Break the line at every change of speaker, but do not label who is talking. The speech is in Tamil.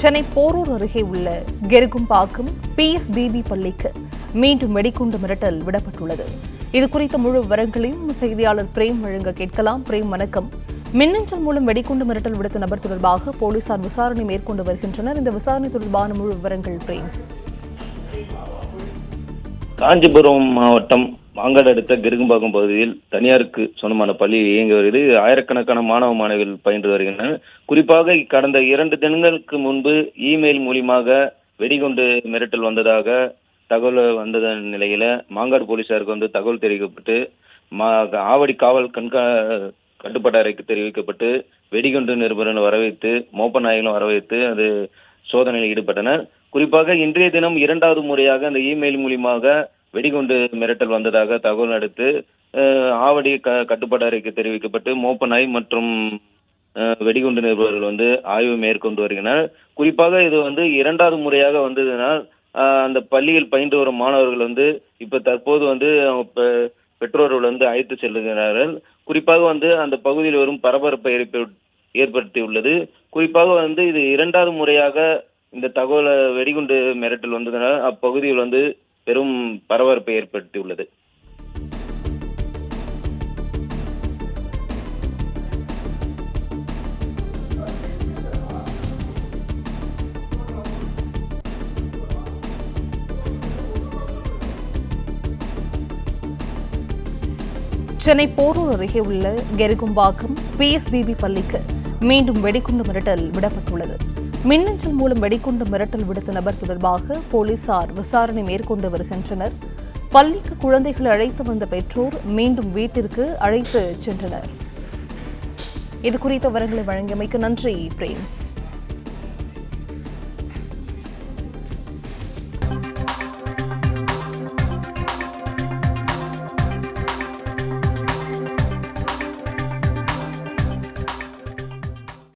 சென்னை போரூர் அருகே உள்ள கெருகும்பாக்கம் PSBB பள்ளிக்கு மீண்டும் வெடிகுண்டு மிரட்டல் விடப்பட்டுள்ளது. இதுகுறித்த முழு விவரங்களையும் செய்தியாளர் பிரேம் வழங்க கேட்கலாம். பிரேம், வணக்கம். மின்னஞ்சல் மூலம் வெடிகுண்டு மிரட்டல் விடுத்த நபர் தொடர்பாக போலீசார் விசாரணை மேற்கொண்டு வருகின்றனர். இந்த விசாரணை தொடர்பான முழு விவரங்கள் பிரேம்.
காஞ்சிபுரம் மாவட்டம் மாங்காடு அடுத்த கெருகும்பாக்கம் பகுதியில் தனியாருக்கு சொந்தமான பள்ளி இயங்கி வருகிறது. ஆயிரக்கணக்கான மாணவ மாணவிகள் பயின்று வருகின்றனர். குறிப்பாக கடந்த 2 தினங்களுக்கு முன்பு இமெயில் மூலியமாக வெடிகுண்டு மிரட்டல் வந்ததாக தகவல் வந்த நிலையில மாங்காடு போலீசாருக்கு தகவல் தெரிவிக்கப்பட்டு ஆவடி காவல் கட்டுப்பாட்டு அறைக்கு தெரிவிக்கப்பட்டு வெடிகுண்டு நிருபரை வரவைத்து மோப்ப நாய்களும் வரவைத்து அது சோதனையில் ஈடுபட்டனர். குறிப்பாக இன்றைய தினம் 2வது முறையாக அந்த இமெயில் மூலியமாக வெடிகுண்டு மிரட்டல் வந்ததாக தகவல் அடுத்து ஆவடி கட்டுப்பாட்டு அறைக்கு தெரிவிக்கப்பட்டு மோப்ப நாய் மற்றும் வெடிகுண்டு நிருபர்கள் ஆய்வு மேற்கொண்டு வருகின்றனர். குறிப்பாக இது 2வது முறையாக வந்ததினால் அந்த பள்ளியில் பயின்று வரும் மாணவர்கள் இப்ப தற்போது பெற்றோர்கள் அழைத்து செல்லுகிறார்கள். குறிப்பாக அந்த பகுதியில் வரும் பரபரப்பை ஏற்படுத்தியுள்ளது. குறிப்பாக இது 2வது முறையாக இந்த தகவல் வெடிகுண்டு மிரட்டல் வந்ததனால் அப்பகுதியில் பெரும் பரபரப்பை ஏற்படுத்தியுள்ளது.
சென்னை போரூர் அருகே உள்ள கெருகும்பாக்கம் PSBB பள்ளிக்கு மீண்டும் வெடிகுண்டு மிரட்டல் விடப்பட்டுள்ளது. மின்னஞ்சல் மூலம் வெடிகுண்டு மிரட்டல் விடுத்த நபர் தொடர்பாக போலீசார் விசாரணை மேற்கொண்டு வருகின்றனர். பள்ளிக்கு குழந்தைகளை அழைத்து வந்த பெற்றோர் மீண்டும் வீட்டிற்கு அழைத்து சென்றனர். இதுகுறித்த விவரங்களை வழங்கியமைக்கு நன்றி பிரேம்.